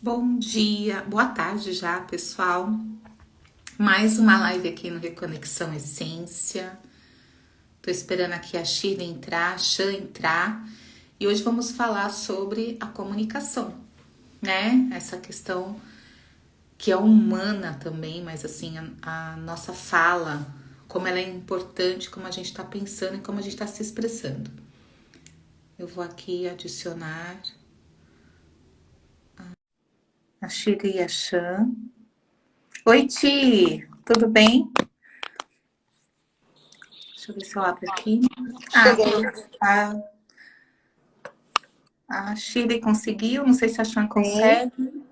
Bom dia, boa tarde já, pessoal. Mais uma live aqui no Reconexão Essência. Tô esperando aqui a Shirley entrar, a Chan entrar. E hoje vamos falar sobre a comunicação, né? Essa questão que é humana também, mas assim, a nossa fala, como ela é importante, como a gente tá pensando e como a gente tá se expressando. Eu vou aqui adicionar a Shirley e a Chan. Oi, Ti! Tudo bem? Deixa eu ver se eu abro aqui. Ah, Cheguei. a Shirley conseguiu, não sei se a Chan Sim. consegue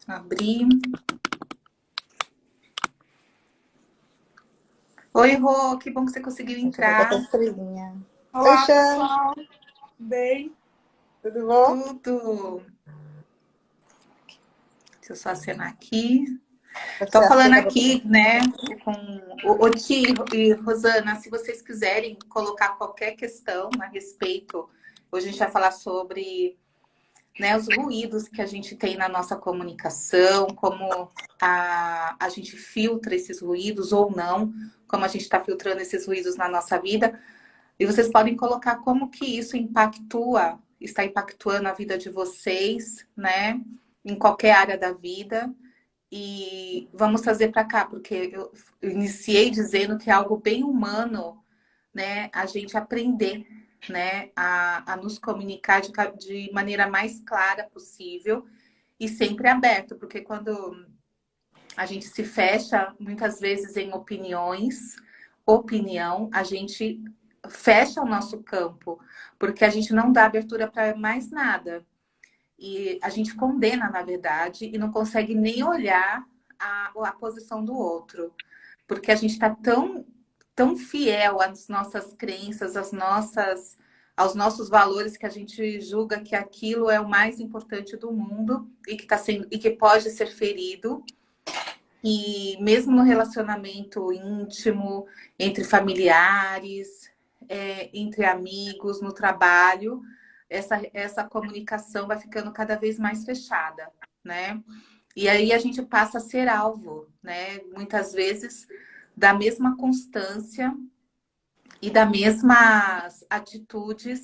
abrir. Oi, Rô, que bom que você conseguiu Deixa eu botar a entrar. estrelinha. Oi, Olá, Xan. pessoal. Bem? Tudo bom? Tudo. Deixa eu só acenar aqui. Você Tô falando acena pra aqui, né, com o Ti e Rosana, se vocês quiserem colocar qualquer questão a respeito, hoje a gente vai falar sobre, né, os ruídos que a gente tem na nossa comunicação, como a gente filtra esses ruídos ou não, como a gente está filtrando esses ruídos na nossa vida. E vocês podem colocar como que isso está impactuando a vida de vocês, né, em qualquer área da vida. E vamos trazer para cá, porque eu iniciei dizendo que é algo bem humano, né, a gente aprender, né, a nos comunicar de maneira mais clara possível e sempre aberto, porque quando a gente se fecha muitas vezes em opinião, a gente fecha o nosso campo, porque a gente não dá abertura para mais nada. E a gente condena, na verdade, e não consegue nem olhar a posição do outro, porque a gente está tão fiel às nossas crenças, aos nossos valores, que a gente julga que aquilo é o mais importante do mundo e que tá sendo e que pode ser ferido. E mesmo no relacionamento íntimo, entre familiares, entre amigos, no trabalho, essa comunicação vai ficando cada vez mais fechada, né? E aí a gente passa a ser alvo, né? Muitas vezes da mesma constância e das mesmas atitudes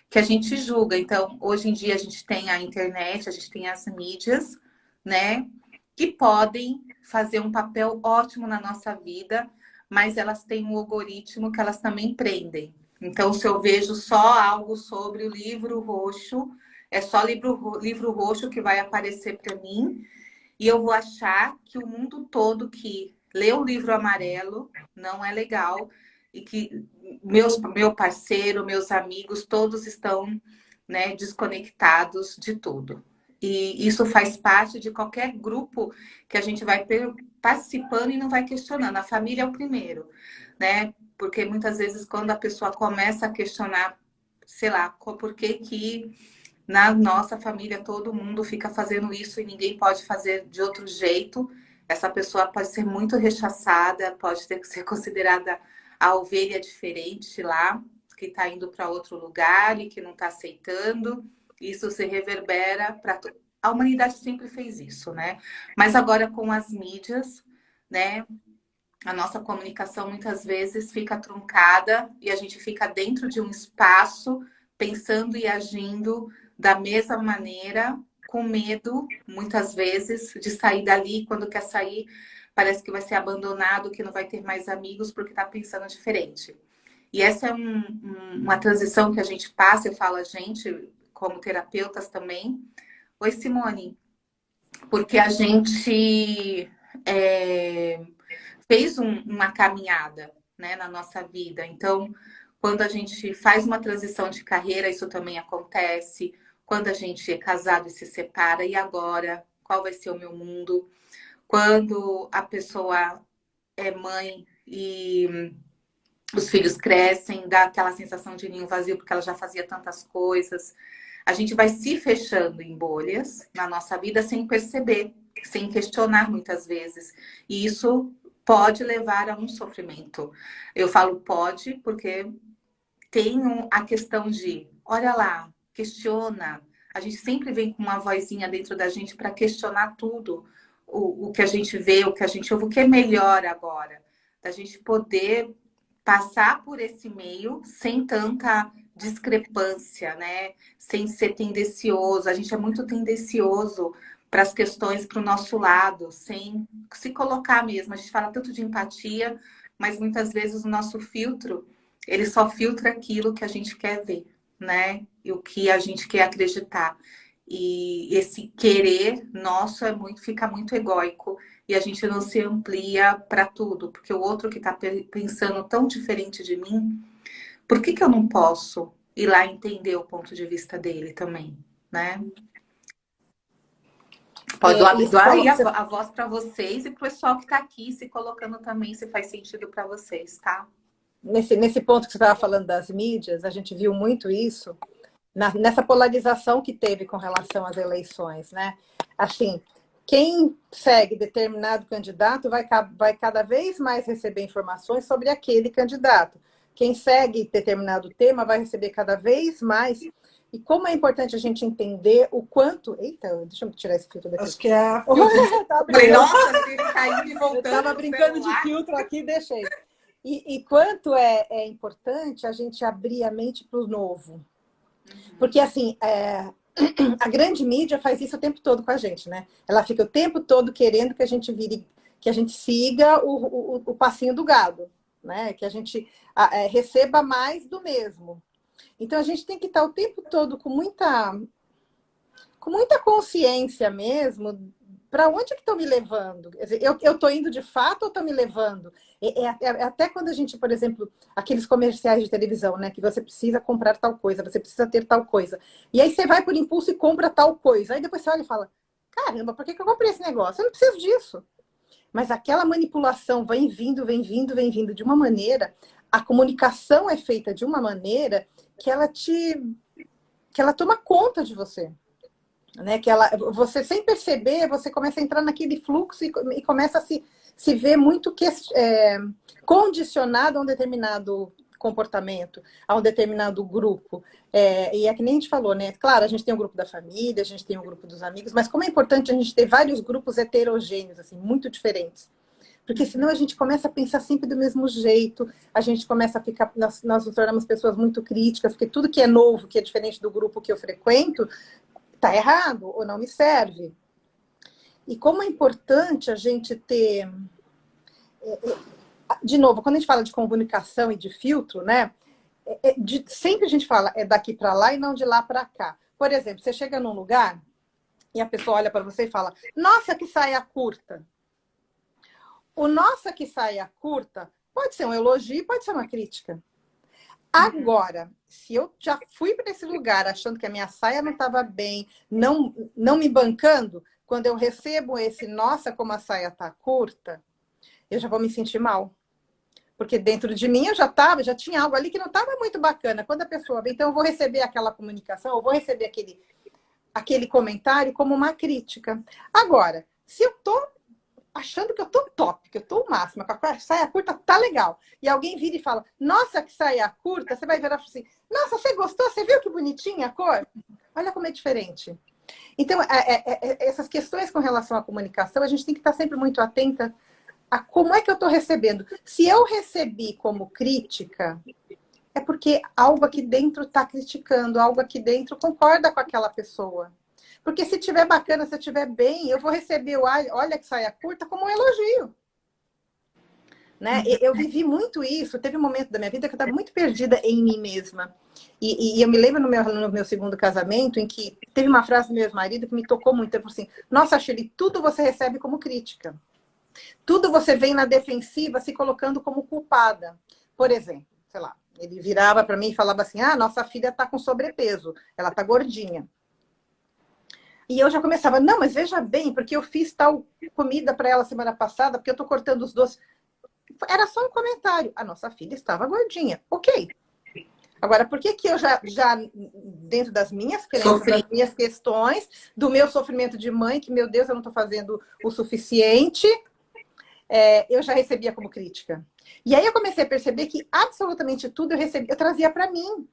que a gente julga. Então, hoje em dia a gente tem a internet, a gente tem as mídias, né? Que podem fazer um papel ótimo na nossa vida, mas elas têm um algoritmo que elas também prendem. Então, se eu vejo só algo sobre o livro roxo, é só livro roxo que vai aparecer para mim, e eu vou achar que o mundo todo que lê o livro amarelo não é legal e que meu parceiro, meus amigos, todos estão, né, desconectados de tudo. E isso faz parte de qualquer grupo que a gente vai participando e não vai questionando. A família é o primeiro, né? Porque muitas vezes quando a pessoa começa a questionar, sei lá, por que que na nossa família todo mundo fica fazendo isso e ninguém pode fazer de outro jeito, essa pessoa pode ser muito rechaçada, pode ter que ser considerada a ovelha diferente lá, que está indo para outro lugar e que não está aceitando. Isso se reverbera para a humanidade sempre fez isso, né? Mas agora com as mídias, né? A nossa comunicação muitas vezes fica truncada e a gente fica dentro de um espaço pensando e agindo da mesma maneira, com medo, muitas vezes, de sair dali. Quando quer sair, parece que vai ser abandonado, que não vai ter mais amigos porque está pensando diferente. E essa é uma transição que a gente passa, eu falo a gente, como terapeutas também. Oi, Simone, porque a gente fez uma caminhada, né, na nossa vida. Então, quando a gente faz uma transição de carreira, isso também acontece. Quando a gente é casado e se separa, e agora? Qual vai ser o meu mundo? Quando a pessoa é mãe e os filhos crescem, dá aquela sensação de ninho vazio, porque ela já fazia tantas coisas. A gente vai se fechando em bolhas na nossa vida sem perceber, sem questionar muitas vezes. E isso pode levar a um sofrimento. Eu falo pode porque tem a questão de, olha lá, questiona, a gente sempre vem com uma vozinha dentro da gente para questionar tudo, o que a gente vê, o que a gente ouve, o que é melhor agora, da gente poder passar por esse meio sem tanta discrepância, né? Sem ser tendencioso. A gente é muito tendencioso para as questões para o nosso lado, sem se colocar mesmo. A gente fala tanto de empatia, mas muitas vezes o nosso filtro, ele só filtra aquilo que a gente quer ver, né? E o que a gente quer acreditar. E esse querer nosso fica muito egóico e a gente não se amplia para tudo, porque o outro que está pensando tão diferente de mim, por que que eu não posso ir lá entender o ponto de vista dele também, né? Pode doar aí a voz para vocês e para o pessoal que está aqui se colocando também, se faz sentido para vocês, tá? Nesse ponto que você estava falando das mídias, a gente viu muito isso nessa polarização que teve com relação às eleições, né? Assim, quem segue determinado candidato vai cada vez mais receber informações sobre aquele candidato. Quem segue determinado tema vai receber cada vez mais. E como é importante a gente entender o quanto... Eita, deixa eu tirar esse filtro daqui. Acho que é... Nossa, ele caindo e voltando. Eu estava brincando de filtro aqui, deixei. E quanto é importante a gente abrir a mente para o novo. Porque, assim, a grande mídia faz isso o tempo todo com a gente, né? Ela fica o tempo todo querendo que a gente vire, que a gente siga o passinho do gado, né? Que a gente receba mais do mesmo. Então, a gente tem que estar o tempo todo com muita consciência mesmo para onde é que estão me levando? Quer dizer, eu estou indo de fato ou estão me levando? Até quando a gente, por exemplo, aqueles comerciais de televisão, né? Que você precisa comprar tal coisa, você precisa ter tal coisa. E aí você vai por impulso e compra tal coisa. Aí depois você olha e fala, caramba, por que eu comprei esse negócio? Eu não preciso disso. Mas aquela manipulação vem vindo de uma maneira, a comunicação é feita de uma maneira que ela toma conta de você. Né, você sem perceber, você começa a entrar naquele fluxo e começa a se ver muito condicionado a um determinado comportamento, a um determinado grupo. E é que nem a gente falou, né? Claro, a gente tem o grupo da família, a gente tem o grupo dos amigos, mas como é importante a gente ter vários grupos heterogêneos, assim, muito diferentes. Porque senão a gente começa a pensar sempre do mesmo jeito, a gente começa a ficar... Nós nos tornamos pessoas muito críticas, porque tudo que é novo, que é diferente do grupo que eu frequento, está errado ou não me serve. E como é importante a gente ter... De novo, quando a gente fala de comunicação e de filtro, né? Sempre a gente fala daqui para lá e não de lá para cá. Por exemplo, você chega num lugar e a pessoa olha para você e fala, nossa, que saia curta. O nossa, que saia curta pode ser um elogio, pode ser uma crítica. Agora, se eu já fui para esse lugar achando que a minha saia não estava bem, não me bancando, quando eu recebo esse, nossa, como a saia está curta, eu já vou me sentir mal. Porque dentro de mim eu já tinha algo ali que não estava muito bacana. Quando a pessoa vem, então eu vou receber aquela comunicação, eu vou receber aquele comentário como uma crítica. Agora, se eu estou achando que eu tô top, que eu tô o máximo, que a saia curta tá legal. E alguém vira e fala, nossa, que saia curta, você vai virar e falar assim, nossa, você gostou? Você viu que bonitinha a cor? Olha como é diferente. Então, essas questões com relação à comunicação, a gente tem que estar sempre muito atenta a como é que eu estou recebendo. Se eu recebi como crítica, é porque algo aqui dentro está criticando, algo aqui dentro concorda com aquela pessoa. Porque se tiver bacana, se tiver bem, eu vou receber o olha que saia curta como um elogio. Né? Eu vivi muito isso. Teve um momento da minha vida que eu estava muito perdida em mim mesma. E eu me lembro no meu segundo casamento, em que teve uma frase do meu ex-marido que me tocou muito. Ele falou assim, nossa, Shirley, tudo você recebe como crítica. Tudo você vem na defensiva se colocando como culpada. Por exemplo, sei lá, ele virava para mim e falava assim, nossa filha está com sobrepeso, ela está gordinha. E eu já começava, não, mas veja bem, porque eu fiz tal comida para ela semana passada, porque eu estou cortando os doces. Era só um comentário. A nossa filha estava gordinha. Ok. Agora, por que eu já dentro das minhas crenças, das minhas questões, do meu sofrimento de mãe, que, meu Deus, eu não estou fazendo o suficiente, eu já recebia como crítica. E aí eu comecei a perceber que absolutamente tudo eu trazia para mim.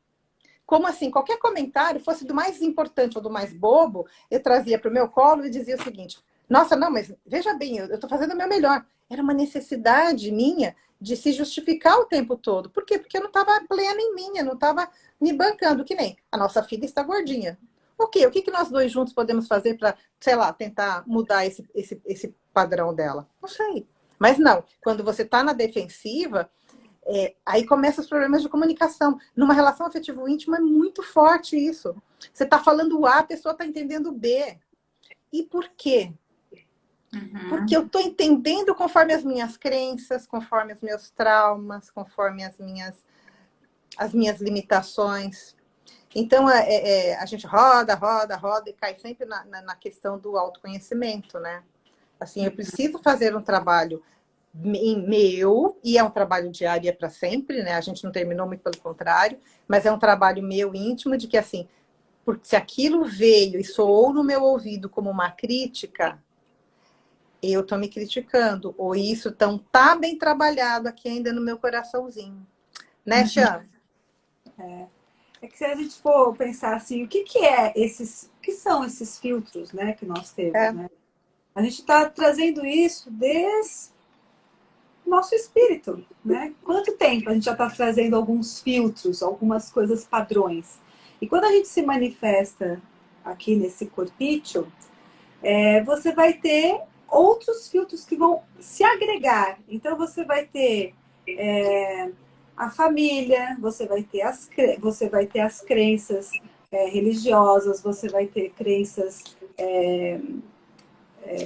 Como assim? Qualquer comentário, fosse do mais importante ou do mais bobo, eu trazia para o meu colo e dizia o seguinte: nossa, não, mas veja bem, eu estou fazendo o meu melhor. Era uma necessidade minha de se justificar o tempo todo. Por quê? Porque eu não estava plena em mim, eu não estava me bancando, que nem a nossa filha está gordinha. O quê? O que que nós dois juntos podemos fazer para, sei lá, tentar mudar esse padrão dela? Não sei. Mas não, quando você está na defensiva, aí começam os problemas de comunicação. Numa relação afetivo íntima é muito forte isso. Você está falando A, a pessoa está entendendo B. E por quê? Porque eu estou entendendo conforme as minhas crenças, conforme os meus traumas, conforme as minhas limitações. Então, a gente roda, roda, roda e cai sempre na questão do autoconhecimento, né? Assim, eu preciso fazer um trabalho meu, e é um trabalho diário e é para sempre, né? A gente não terminou, muito pelo contrário, mas é um trabalho meu íntimo de que, assim, porque se aquilo veio e soou no meu ouvido como uma crítica, eu estou me criticando, ou isso não tá bem trabalhado aqui ainda no meu coraçãozinho. Né, Xan? É que se a gente for pensar assim, o que são esses filtros, né, que nós temos, né? A gente está trazendo isso desde o nosso espírito, né? Quanto tempo a gente já está trazendo alguns filtros, algumas coisas padrões? E quando a gente se manifesta aqui nesse corpício, você vai ter outros filtros que vão se agregar. Então você vai ter a família, você vai ter as crenças religiosas, você vai ter crenças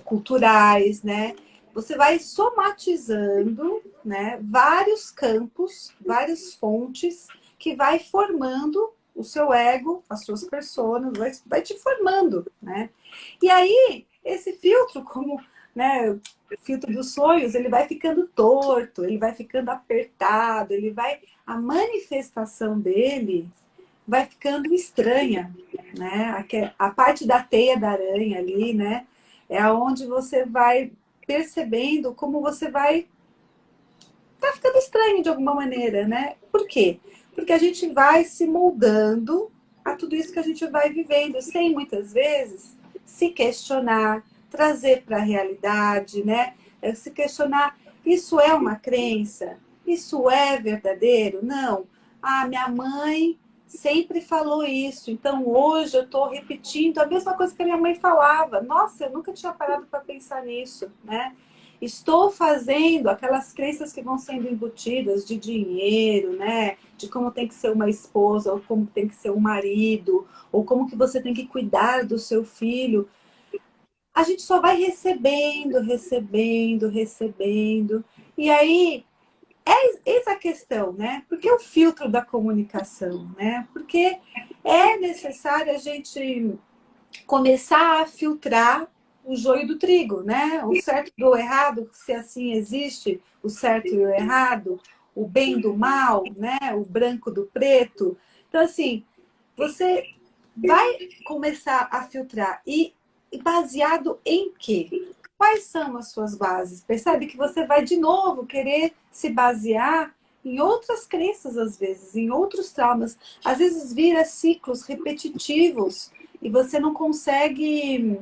culturais, né? Você vai somatizando, né, vários campos, várias fontes que vai formando o seu ego, as suas personas, vai te formando, né? E aí, esse filtro, como, né, o filtro dos sonhos, ele vai ficando torto, ele vai ficando apertado, a manifestação dele vai ficando estranha, né? A parte da teia da aranha ali, né? É onde você vai percebendo como você tá ficando estranho de alguma maneira, né? Por quê? Porque a gente vai se moldando a tudo isso que a gente vai vivendo, sem muitas vezes se questionar, trazer para a realidade, né? Se questionar, isso é uma crença? Isso é verdadeiro? Não. Ah, minha mãe sempre falou isso, então hoje eu estou repetindo a mesma coisa que a minha mãe falava. Nossa, eu nunca tinha parado para pensar nisso, né? Estou fazendo aquelas crenças que vão sendo embutidas de dinheiro, né? De como tem que ser uma esposa, ou como tem que ser um marido, ou como que você tem que cuidar do seu filho. A gente só vai recebendo, recebendo, recebendo. E aí, eis a questão, né? Por que o filtro da comunicação, né? Porque é necessário a gente começar a filtrar o joio do trigo, né? O certo do errado, se assim existe, o certo e o errado, o bem do mal, né? O branco do preto. Então, assim, você vai começar a filtrar. E baseado em quê? Quais são as suas bases? Percebe que você vai de novo querer se basear em outras crenças, às vezes, em outros traumas. Às vezes vira ciclos repetitivos e você não consegue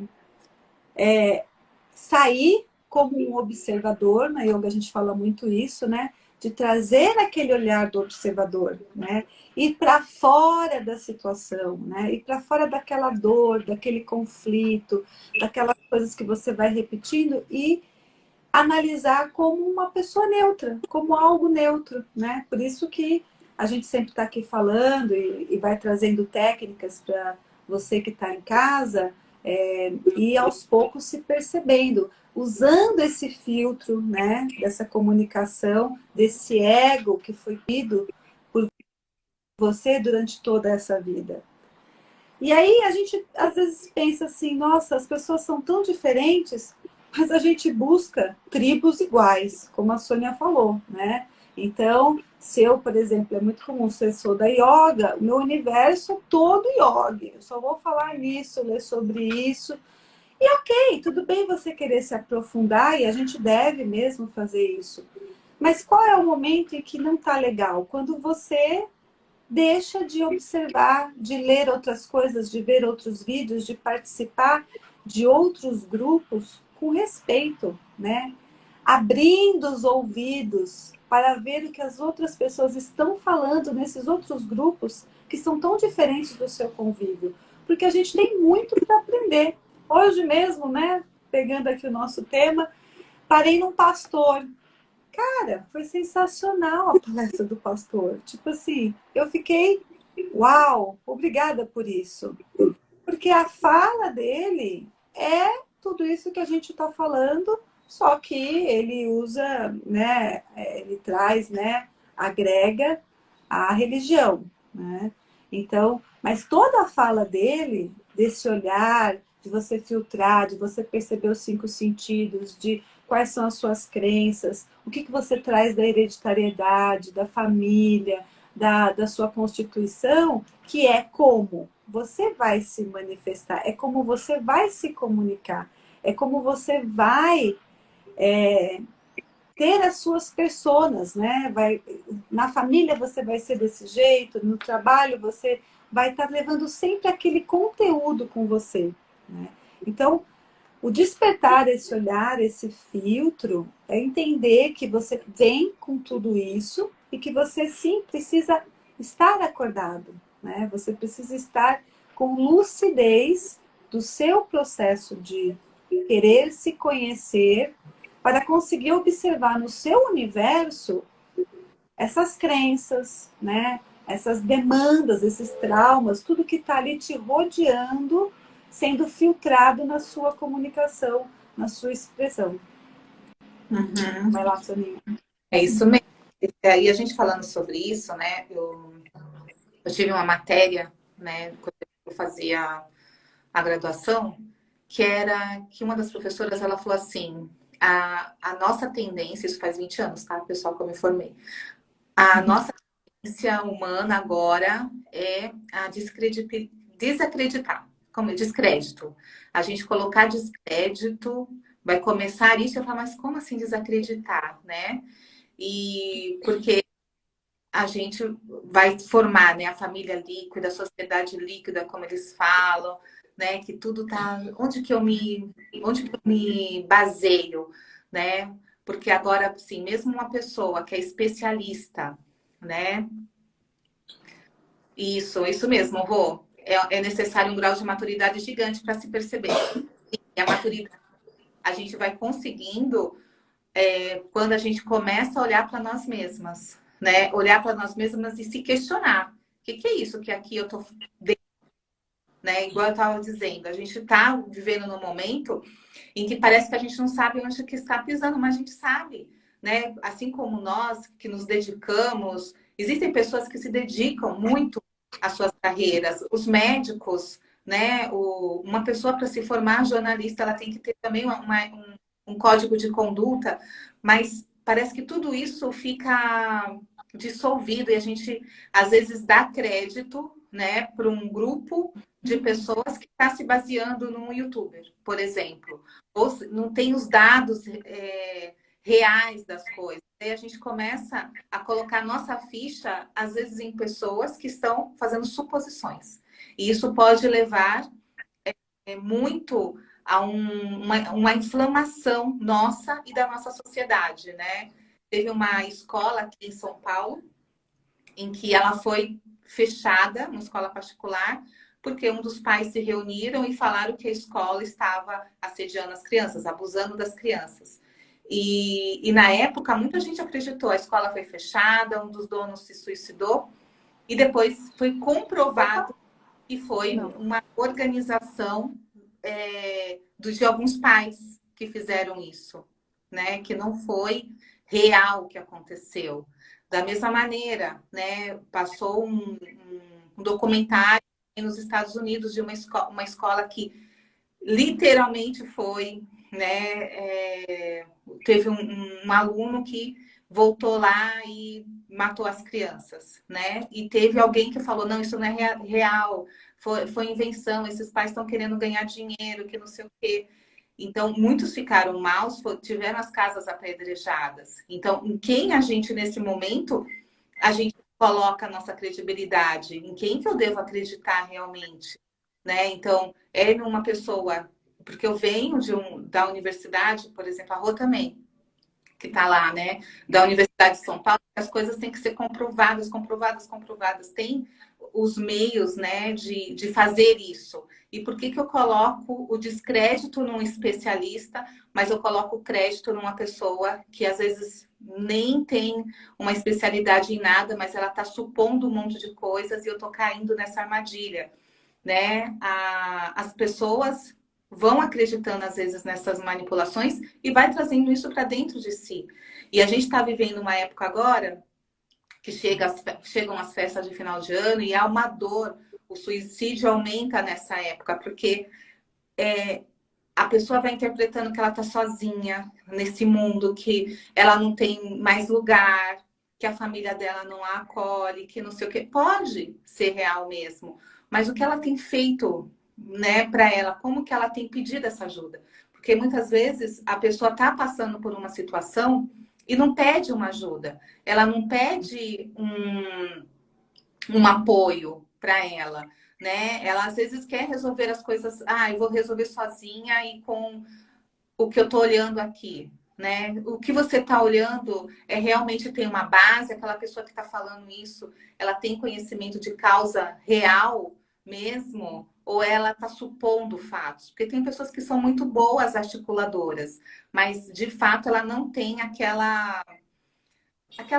sair como um observador. Na yoga a gente fala muito isso, né? De trazer aquele olhar do observador, né? Ir para fora da situação, né? Ir para fora daquela dor, daquele conflito, daquelas coisas que você vai repetindo e analisar como uma pessoa neutra, como algo neutro, né? Por isso que a gente sempre está aqui falando e vai trazendo técnicas para você que está em casa e aos poucos se percebendo, usando esse filtro, né? Dessa comunicação, desse ego que foi tido por você durante toda essa vida. E aí a gente às vezes pensa assim, nossa, as pessoas são tão diferentes, mas a gente busca tribos iguais, como a Sônia falou, né? Então, se eu, por exemplo, é muito comum ser sou da yoga, o meu universo é todo yoga. Eu só vou falar nisso, ler sobre isso. E ok, tudo bem você querer se aprofundar, e a gente deve mesmo fazer isso. Mas qual é o momento em que não tá legal? Quando você deixa de observar, de ler outras coisas, de ver outros vídeos, de participar de outros grupos com respeito, né? Abrindo os ouvidos para ver o que as outras pessoas estão falando nesses outros grupos que são tão diferentes do seu convívio. Porque a gente tem muito para aprender. Hoje mesmo, né, pegando aqui o nosso tema, parei num pastor. Cara, foi sensacional a palestra do pastor. Tipo assim, eu fiquei, uau, obrigada por isso. Porque a fala dele é tudo isso que a gente está falando, só que ele usa, né, ele traz, né, agrega a religião, né? Então, mas toda a fala dele, desse olhar, de você filtrar, de você perceber os cinco sentidos, de quais são as suas crenças, o que você traz da hereditariedade, da família, da sua constituição, que é como você vai se manifestar, é como você vai se comunicar, é como você vai ter as suas personas, né? Na família você vai ser desse jeito, no trabalho você vai estar levando sempre aquele conteúdo com você, né? Então, o despertar esse olhar, esse filtro, é entender que você vem com tudo isso e que você sim precisa estar acordado, né? Você precisa estar com lucidez do seu processo de querer se conhecer para conseguir observar no seu universo essas crenças, né? Essas demandas, esses traumas, tudo que está ali te rodeando, sendo filtrado na sua comunicação, na sua expressão. Uhum. Vai lá, Soninha. É isso mesmo. E a gente falando sobre isso, né? Eu tive uma matéria, né, quando eu fazia a graduação, que era que uma das professoras, ela falou assim, a nossa tendência, isso faz 20 anos, tá, pessoal, que eu me formei, a nossa tendência humana agora é a desacreditar, como descrédito. A gente colocar descrédito, vai começar isso, eu falo, mas como assim desacreditar, né? E porque a gente vai formar, né, a família líquida, a sociedade líquida, como eles falam, né, que tudo tá onde que eu me baseio, né? Porque agora, assim, mesmo uma pessoa que é especialista, né? Isso mesmo, Rô. É necessário um grau de maturidade gigante para se perceber. E a maturidade a gente vai conseguindo quando a gente começa a olhar para nós mesmas, né? Olhar para nós mesmas e se questionar. O que é isso que aqui eu tô vendo? Né? Igual eu estava dizendo, a gente está vivendo num momento em que parece que a gente não sabe onde que está pisando, mas a gente sabe, né? Assim como nós que nos dedicamos, existem pessoas que se dedicam muito às suas carreiras, os médicos, né? Uma pessoa para se formar jornalista, ela tem que ter também um código de conduta, mas parece que tudo isso fica dissolvido e a gente às vezes dá crédito, né, para um grupo de pessoas que está se baseando num youtuber, por exemplo, ou não tem os dados reais das coisas. Aí a gente começa a colocar nossa ficha, às vezes, em pessoas que estão fazendo suposições. E isso pode levar muito a uma inflamação nossa e da nossa sociedade, né? Teve uma escola aqui em São Paulo, em que ela foi fechada, uma escola particular, porque um dos pais se reuniram e falaram que a escola estava assediando as crianças, abusando das crianças. E na época, muita gente acreditou, a escola foi fechada, um dos donos se suicidou, e depois foi comprovado que foi uma organização de alguns pais que fizeram isso, né? Que não foi real o que aconteceu. Da mesma maneira, né? Passou um documentário nos Estados Unidos de uma escola que literalmente foi, né? Teve um aluno que voltou lá e matou as crianças, né? E teve alguém que falou, não, isso não é real, foi invenção, esses pais estão querendo ganhar dinheiro, que não sei o quê. Então, muitos ficaram maus, tiveram as casas apedrejadas. Então, em quem a gente, nesse momento, a gente coloca a nossa credibilidade? Em quem que eu devo acreditar realmente? Né? Então, é numa pessoa... Porque eu venho da universidade, por exemplo, a Rô também, que está lá, né? Da Universidade de São Paulo, as coisas têm que ser comprovadas, comprovadas, comprovadas. Tem os meios, né, de fazer isso. E por que que eu coloco o descrédito num especialista, mas eu coloco o crédito numa pessoa que às vezes nem tem uma especialidade em nada, mas ela está supondo um monte de coisas e eu estou caindo nessa armadilha, né? As pessoas vão acreditando às vezes nessas manipulações e vai trazendo isso para dentro de si. E a gente está vivendo uma época agora que chegam as festas de final de ano e há uma dor. O suicídio aumenta nessa época, porque a pessoa vai interpretando que ela está sozinha nesse mundo, que ela não tem mais lugar, que a família dela não a acolhe, que não sei o quê. Pode ser real mesmo, mas o que ela tem feito, né, para ela, como que ela tem pedido essa ajuda? Porque muitas vezes a pessoa está passando por uma situação e não pede uma ajuda, ela não pede um apoio para ela, né? Ela às vezes quer resolver as coisas, eu vou resolver sozinha e com o que eu estou olhando aqui, né? O que você está olhando realmente tem uma base, aquela pessoa que está falando isso, ela tem conhecimento de causa real mesmo, ou ela está supondo fatos? Porque tem pessoas que são muito boas articuladoras, mas de fato ela não tem aquela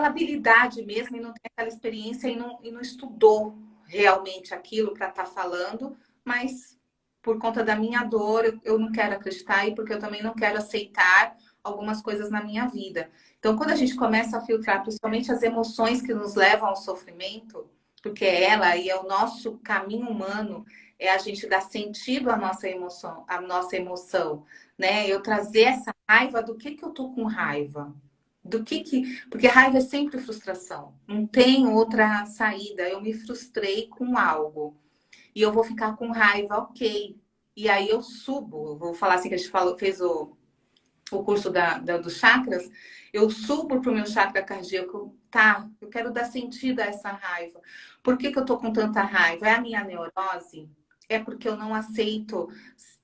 habilidade mesmo e não tem aquela experiência e não estudou realmente aquilo para estar falando, mas por conta da minha dor, eu não quero acreditar e porque eu também não quero aceitar algumas coisas na minha vida. Então, quando a gente começa a filtrar principalmente as emoções que nos levam ao sofrimento, porque ela e é o nosso caminho humano, é a gente dar sentido à nossa emoção, né? Eu trazer essa raiva do que eu tô com raiva. Porque raiva é sempre frustração. Não tem outra saída. Eu me frustrei com algo. E eu vou ficar com raiva, ok. E aí eu subo. Eu vou falar assim que a gente fez o curso dos chakras. Eu subo para o meu chakra cardíaco. Tá, eu quero dar sentido a essa raiva. Por que eu tô com tanta raiva? É a minha neurose? É porque eu não aceito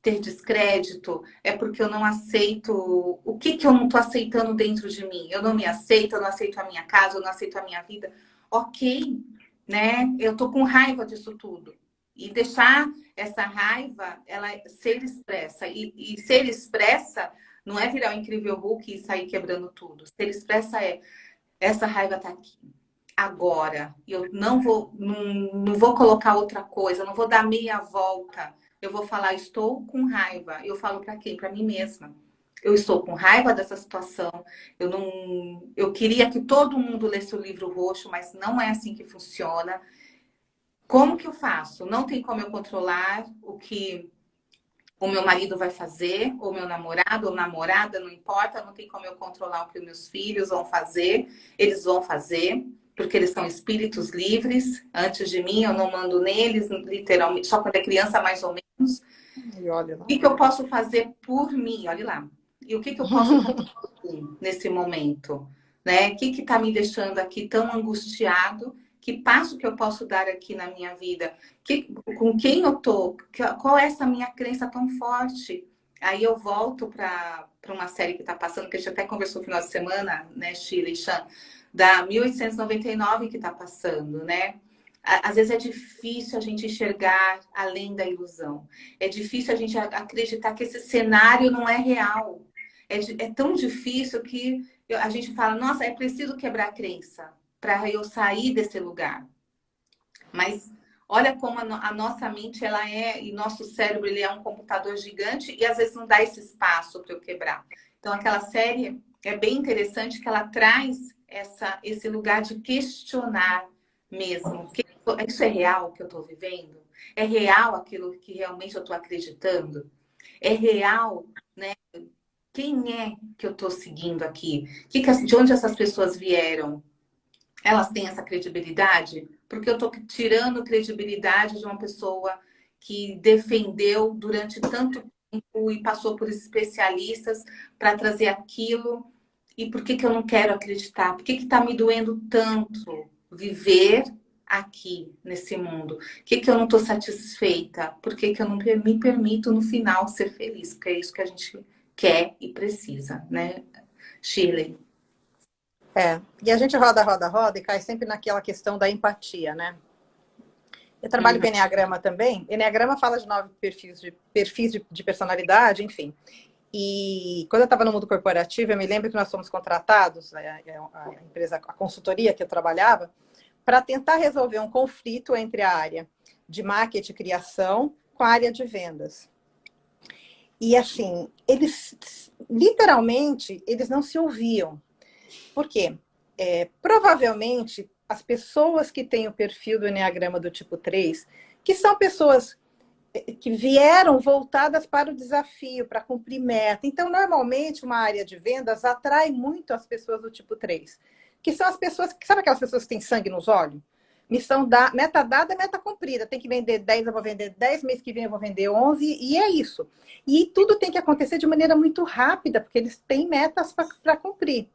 ter descrédito? É porque eu não aceito... O que eu não estou aceitando dentro de mim? Eu não me aceito, eu não aceito a minha casa, eu não aceito a minha vida. Ok, né? Eu tô com raiva disso tudo. E deixar essa raiva, ela ser expressa. E ser expressa não é virar o incrível Hulk e sair quebrando tudo. Ser expressa essa raiva tá aqui. Agora, eu não vou colocar outra coisa, não vou dar meia volta. Eu vou falar, estou com raiva. Eu falo para quem? Para mim mesma. Eu estou com raiva dessa situação. Eu queria que todo mundo lesse o livro roxo, mas não é assim que funciona. Como que eu faço? Não tem como eu controlar o que o meu marido vai fazer, ou meu namorado ou namorada, não importa, não tem como eu controlar o que os meus filhos vão fazer, eles vão fazer, porque eles são espíritos livres. Antes de mim, eu não mando neles, literalmente, só quando é criança, mais ou menos. E olha lá. O que eu posso fazer por mim? Olha lá. E o que eu posso fazer nesse momento? Né? O que está me deixando aqui tão angustiado? Que passo que eu posso dar aqui na minha vida? Com quem eu tô? Qual é essa minha crença tão forte? Aí eu volto para uma série que está passando, que a gente até conversou no final de semana, né, Sheila e Chan, da 1899 que está passando, né? Às vezes é difícil a gente enxergar além da ilusão. É difícil a gente acreditar que esse cenário não é real. É tão difícil que a gente fala, nossa, é preciso quebrar a crença para eu sair desse lugar. Mas olha como a nossa mente, ela e nosso cérebro, ele é um computador gigante e às vezes não dá esse espaço para eu quebrar. Então aquela série é bem interessante que ela traz esse lugar de questionar mesmo. Isso é real o que eu estou vivendo? É real aquilo que realmente eu estou acreditando? É real, né? Quem é que eu estou seguindo aqui? De onde essas pessoas vieram? Elas têm essa credibilidade? Porque eu estou tirando credibilidade de uma pessoa que defendeu durante tanto tempo e passou por especialistas para trazer aquilo. E por que eu não quero acreditar? Por que está me doendo tanto? viver aqui, nesse mundo? O que que eu não estou satisfeita? Por que que eu não me permito, no final, ser feliz? Porque é isso que a gente quer e precisa, né, Shirley? E a gente roda, roda, roda e cai sempre naquela questão da empatia, né? Eu trabalho com Uhum. Enneagrama também. Enneagrama fala de 9 perfis de personalidade, enfim. E quando eu estava no mundo corporativo, eu me lembro que nós fomos contratados, a empresa, a consultoria que eu trabalhava, para tentar resolver um conflito entre a área de marketing e criação com a área de vendas. E assim, eles literalmente eles não se ouviam. Por quê? Provavelmente as pessoas que têm o perfil do Enneagrama do tipo 3, que são pessoas que vieram voltadas para o desafio, para cumprir meta. Então, normalmente, uma área de vendas atrai muito as pessoas do tipo 3, que são as pessoas, sabe aquelas pessoas que têm sangue nos olhos? Meta dada, meta cumprida. Tem que vender 10, eu vou vender 10, mês que vem eu vou vender 11, e é isso. E tudo tem que acontecer de maneira muito rápida, porque eles têm metas para cumprir.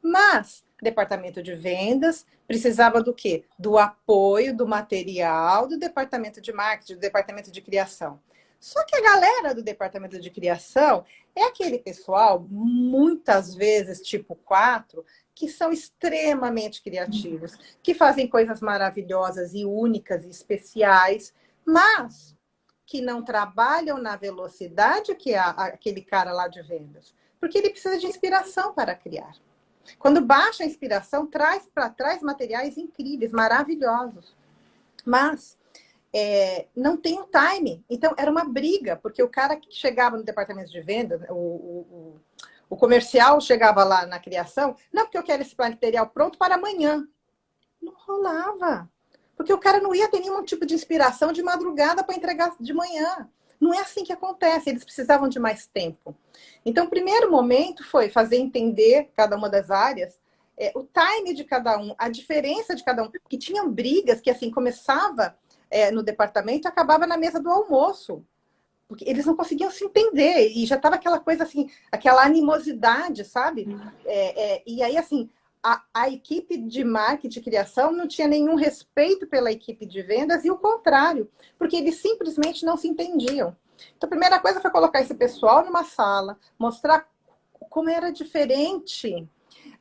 Mas o departamento de vendas precisava do quê? Do apoio, do material, do departamento de marketing, do departamento de criação. Só que a galera do departamento de criação é aquele pessoal, muitas vezes tipo 4, que são extremamente criativos, que fazem coisas maravilhosas e únicas e especiais, mas que não trabalham na velocidade que é aquele cara lá de vendas. Porque ele precisa de inspiração para criar. Quando baixa a inspiração, traz para trás materiais incríveis, maravilhosos. Mas não tem o time. Então, era uma briga, porque o cara que chegava no departamento de venda, o comercial chegava lá na criação, não, porque eu quero esse material pronto para amanhã. Não rolava. Porque o cara não ia ter nenhum tipo de inspiração de madrugada para entregar de manhã. Não é assim que acontece, eles precisavam de mais tempo. Então, o primeiro momento foi fazer entender cada uma das áreas, o time de cada um, a diferença de cada um. Porque tinham brigas que, assim, começava no departamento e acabava na mesa do almoço. Porque eles não conseguiam se entender. E já estava aquela coisa, assim, aquela animosidade, sabe? E aí, assim, a equipe de marketing e criação não tinha nenhum respeito pela equipe de vendas e o contrário, porque eles simplesmente não se entendiam. Então, a primeira coisa foi colocar esse pessoal numa sala, mostrar como era diferente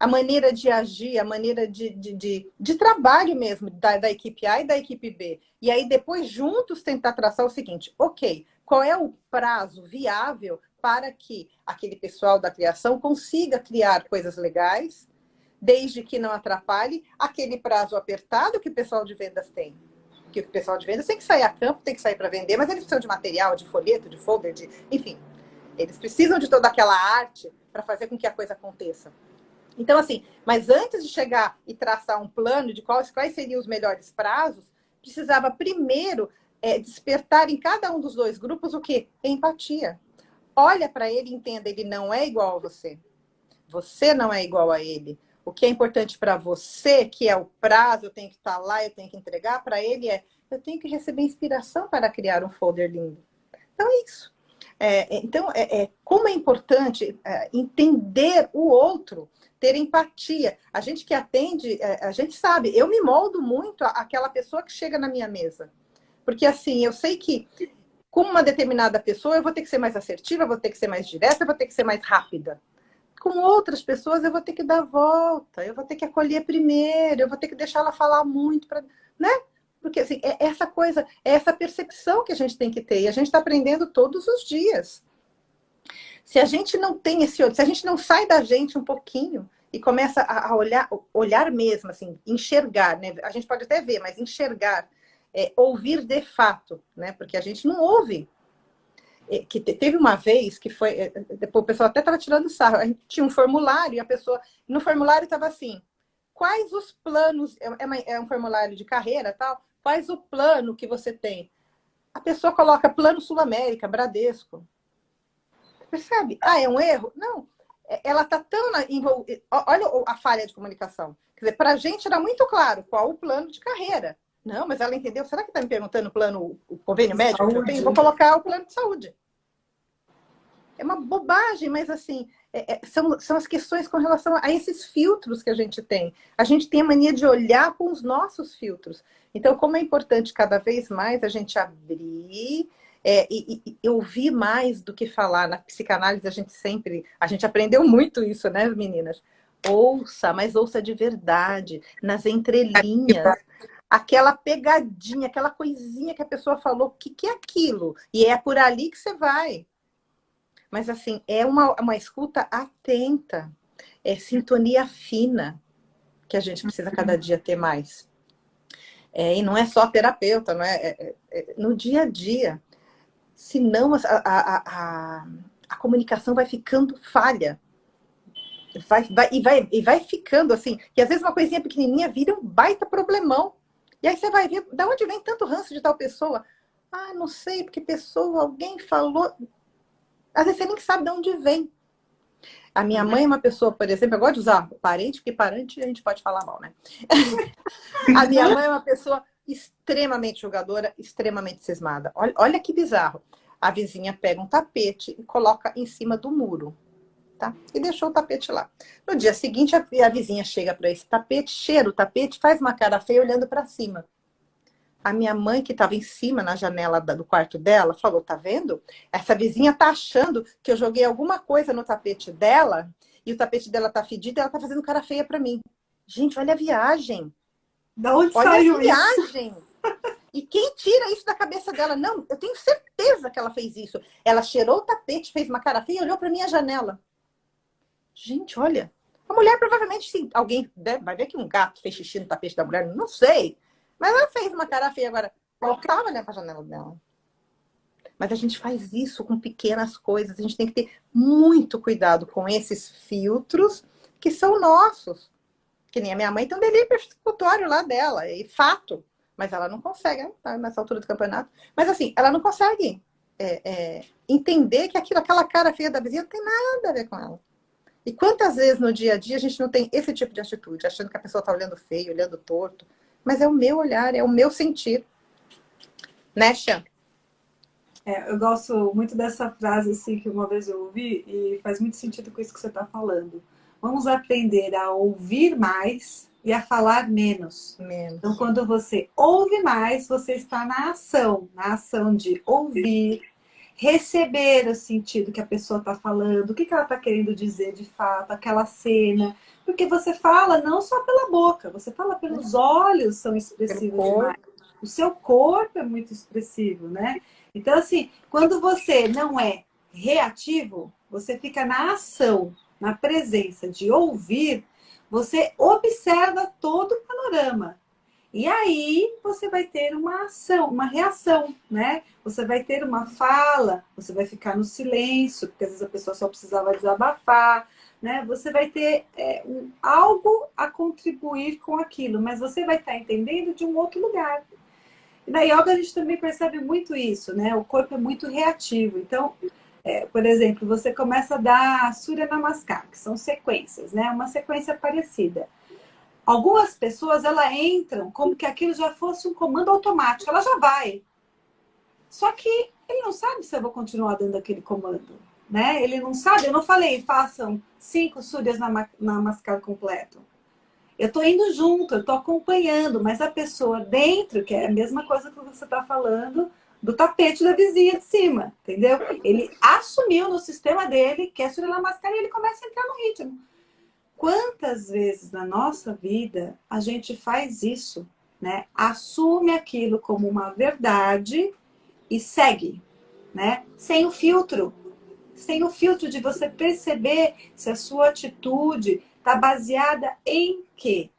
a maneira de agir, a maneira de trabalho mesmo da equipe A e da equipe B. E aí, depois, juntos, tentar traçar o seguinte, ok, qual é o prazo viável para que aquele pessoal da criação consiga criar coisas legais, desde que não atrapalhe aquele prazo apertado que o pessoal de vendas tem. Porque o pessoal de vendas tem que sair a campo, tem que sair para vender, mas eles precisam de material, de folheto, de folder, enfim. Eles precisam de toda aquela arte para fazer com que a coisa aconteça. Então, assim, mas antes de chegar e traçar um plano de quais seriam os melhores prazos, precisava primeiro despertar em cada um dos dois grupos o quê? Empatia. Olha para ele e entenda, ele não é igual a você. Você não é igual a ele. O que é importante para você, que é o prazo, eu tenho que estar lá, eu tenho que entregar, para ele eu tenho que receber inspiração para criar um folder lindo. Então é isso. Então, como é importante entender o outro, ter empatia. A gente que atende, a gente sabe, eu me moldo muito àquela pessoa que chega na minha mesa. Porque assim, eu sei que com uma determinada pessoa eu vou ter que ser mais assertiva, eu vou ter que ser mais direta, eu vou ter que ser mais rápida. Com outras pessoas eu vou ter que dar volta, eu vou ter que acolher primeiro, eu vou ter que deixar ela falar muito, né? Porque assim, essa coisa, essa percepção que a gente tem que ter, e a gente está aprendendo todos os dias. Se a gente não tem esse olho, se a gente não sai da gente um pouquinho e começa a olhar mesmo, assim, enxergar, né? A gente pode até ver, mas enxergar, ouvir de fato, né? Porque a gente não ouve. Que teve uma vez que foi, depois o pessoal até estava tirando sarro, a gente tinha um formulário e a pessoa, no formulário estava assim, quais os planos, é um formulário de carreira tal, quais o plano que você tem? A pessoa coloca plano Sul-América, Bradesco. Percebe? É um erro? Não. Ela está tão envolvida. Olha a falha de comunicação. Quer dizer, para a gente era muito claro qual o plano de carreira. Não, mas ela entendeu. Será que está me perguntando o convênio médico que eu tenho? Vou colocar o plano de saúde. É uma bobagem, mas assim, são as questões com relação a esses filtros que a gente tem. A gente tem a mania de olhar com os nossos filtros. Então, como é importante cada vez mais a gente abrir e ouvir mais do que falar. Na psicanálise, a gente aprendeu muito isso, né, meninas? Ouça, mas ouça de verdade, nas entrelinhas. Aquela pegadinha, aquela coisinha que a pessoa falou, o que é aquilo? E é por ali que você vai. Mas, assim, é uma escuta atenta, é sintonia fina que a gente precisa cada dia ter mais. E não é só terapeuta, não no dia a dia. Senão a comunicação vai ficando falha. Vai ficando assim. E às vezes uma coisinha pequenininha vira um baita problemão. E aí você vai ver, de onde vem tanto ranço de tal pessoa? Ah, não sei, porque alguém falou. Às vezes você nem sabe de onde vem. A minha mãe é uma pessoa, por exemplo, eu gosto de usar parente, porque parente a gente pode falar mal, né? A minha mãe é uma pessoa extremamente julgadora, extremamente cismada. Olha que bizarro. A vizinha pega um tapete e coloca em cima do muro, tá? E deixou o tapete lá. No dia seguinte, a vizinha chega para esse tapete, cheira o tapete, faz uma cara feia olhando para cima. A minha mãe, que estava em cima, na janela do quarto dela, falou, tá vendo? Essa vizinha tá achando que eu joguei alguma coisa no tapete dela e o tapete dela tá fedido e ela tá fazendo cara feia para mim. Gente, olha a viagem. Da onde Olha saiu a viagem. E quem tira isso da cabeça dela? Não, eu tenho certeza que ela fez isso. Ela cheirou o tapete, fez uma cara feia e olhou para minha janela. Gente, olha. A mulher provavelmente, sim, alguém vai ver que um gato fez xixi no tapete da mulher, não sei. Mas ela fez uma cara feia agora. Ela estava olhando para a janela dela. Mas a gente faz isso com pequenas coisas. A gente tem que ter muito cuidado com esses filtros que são nossos. Que nem a minha mãe tem um delírio persecutório lá dela. E fato. Mas ela não consegue, né? Tá nessa altura do campeonato. Mas assim, ela não consegue entender que aquela cara feia da vizinha não tem nada a ver com ela. E quantas vezes no dia a dia a gente não tem esse tipo de atitude, achando que a pessoa está olhando feio, olhando torto. Mas é o meu olhar, é o meu sentir. Né, Xan? Eu gosto muito dessa frase assim, que uma vez eu ouvi e faz muito sentido com isso que você está falando. Vamos aprender a ouvir mais e a falar menos. Então, quando você ouve mais, você está na ação de ouvir, receber o sentido que a pessoa está falando, o que ela está querendo dizer de fato, aquela cena. Porque você fala não só pela boca, você fala pelos olhos, são expressivos demais. O seu corpo é muito expressivo, né? Então, assim, quando você não é reativo, você fica na ação, na presença de ouvir, você observa todo o panorama. E aí você vai ter uma ação, uma reação, né? Você vai ter uma fala, você vai ficar no silêncio, porque às vezes a pessoa só precisava desabafar, né? Você vai ter algo a contribuir com aquilo, mas você vai estar entendendo de um outro lugar. E na yoga a gente também percebe muito isso, né? O corpo é muito reativo. Então, por exemplo, você começa a dar Surya Namaskar, que são sequências, né? Uma sequência parecida. Algumas pessoas, elas entram como que aquilo já fosse um comando automático. Ela já vai. Só que ele não sabe se eu vou continuar dando aquele comando, né? Ele não sabe. Eu não falei, façam 5 Suryas Namaskar completo. Eu estou indo junto, eu estou acompanhando, mas a pessoa dentro, que é a mesma coisa que você está falando, do tapete da vizinha de cima, entendeu? Ele assumiu no sistema dele que é Surya Namaskar e ele começa a entrar no ritmo. Quantas vezes na nossa vida a gente faz isso, né? Assume aquilo como uma verdade e segue, né? Sem o filtro de você perceber se a sua atitude está baseada em quê?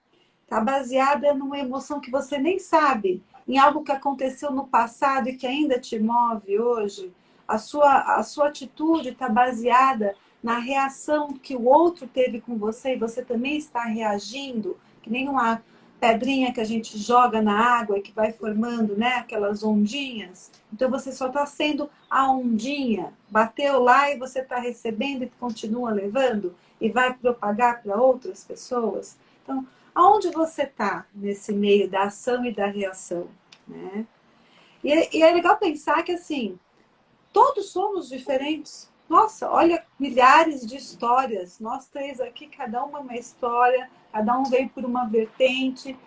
Está baseada numa emoção que você nem sabe, em algo que aconteceu no passado e que ainda te move hoje. A sua atitude está baseada na reação que o outro teve com você e você também está reagindo, que nem uma pedrinha que a gente joga na água e que vai formando, né, aquelas ondinhas. Então você só está sendo a ondinha. Bateu lá e você está recebendo e continua levando e vai propagar para outras pessoas. Então, aonde você está nesse meio da ação e da reação, né? E é legal pensar que, assim, todos somos diferentes. Nossa, olha, milhares de histórias. Nós três aqui, cada uma história, cada um veio por uma vertente.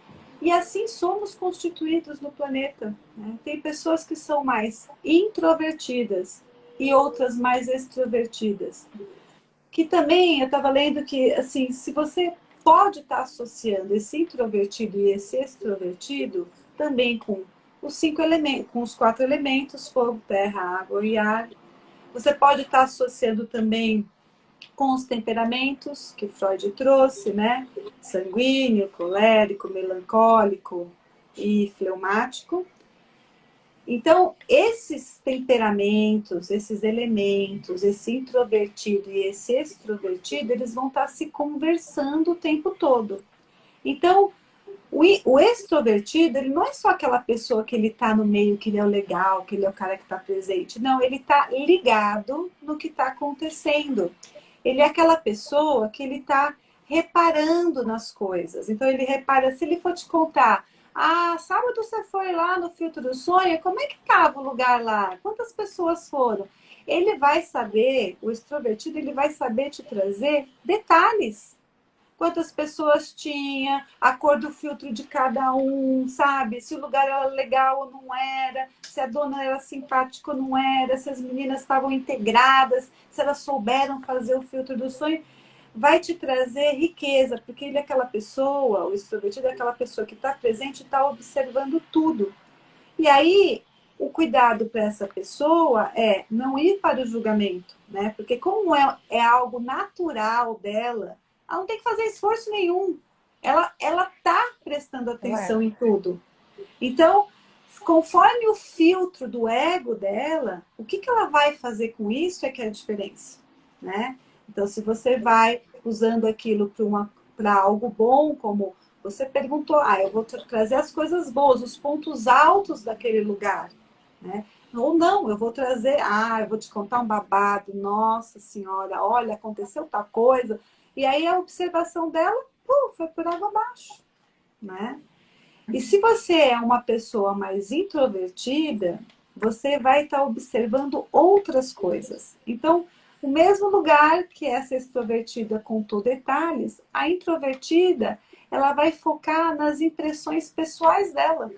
E assim somos constituídos no planeta, né? Tem pessoas que são mais introvertidas e outras mais extrovertidas. Que também, eu estava lendo que, assim, se você pode estar associando esse introvertido e esse extrovertido também com os 5 elementos, com os 4 elementos, fogo, terra, água e ar. Você pode estar associando também com os temperamentos que Freud trouxe, né? Sanguíneo, colérico, melancólico e fleumático. Então, esses temperamentos, esses elementos, esse introvertido e esse extrovertido, eles vão estar se conversando o tempo todo. Então, o extrovertido, ele não é só aquela pessoa que ele está no meio, que ele é o legal, que ele é o cara que está presente. Não, ele está ligado no que está acontecendo. Ele é aquela pessoa que ele está reparando nas coisas. Então, ele repara, se ele for te contar, ah, sábado você foi lá no Filtro do Sonho, como é que estava o lugar lá? Quantas pessoas foram? Ele vai saber, o extrovertido, ele vai saber te trazer detalhes. Quantas pessoas tinha, a cor do filtro de cada um, sabe? Se o lugar era legal ou não era, se a dona era simpática ou não era, se as meninas estavam integradas, se elas souberam fazer o filtro do sonho, vai te trazer riqueza, porque ele é aquela pessoa, o extrovertido é aquela pessoa que está presente e está observando tudo. E aí, o cuidado para essa pessoa é não ir para o julgamento, né? Porque como é algo natural dela, ela não tem que fazer esforço nenhum. Ela está prestando atenção em tudo. Então, conforme o filtro do ego dela, o que ela vai fazer com isso é que é a diferença, né? Então, se você vai usando aquilo para algo bom, como você perguntou, eu vou trazer as coisas boas, os pontos altos daquele lugar, né? Ou não, eu vou trazer, eu vou te contar um babado, nossa senhora, olha, aconteceu tal coisa. E aí a observação dela, foi por água abaixo, né? E se você é uma pessoa mais introvertida, você vai estar observando outras coisas. Então, o mesmo lugar que essa extrovertida contou detalhes, a introvertida, ela vai focar nas impressões pessoais dela,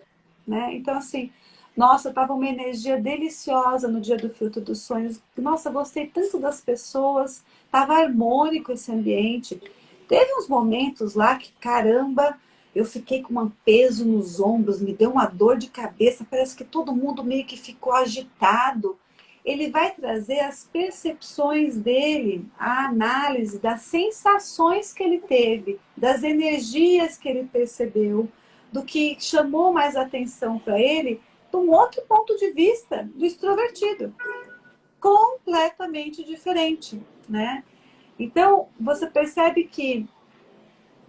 né? Então, assim, nossa, estava uma energia deliciosa no dia do Filtro dos Sonhos. Nossa, gostei tanto das pessoas, estava harmônico esse ambiente. Teve uns momentos lá que, caramba, eu fiquei com um peso nos ombros, me deu uma dor de cabeça, parece que todo mundo meio que ficou agitado. Ele vai trazer as percepções dele, a análise das sensações que ele teve, das energias que ele percebeu, do que chamou mais atenção para ele, de um outro ponto de vista do extrovertido. Completamente diferente, né? Então, você percebe que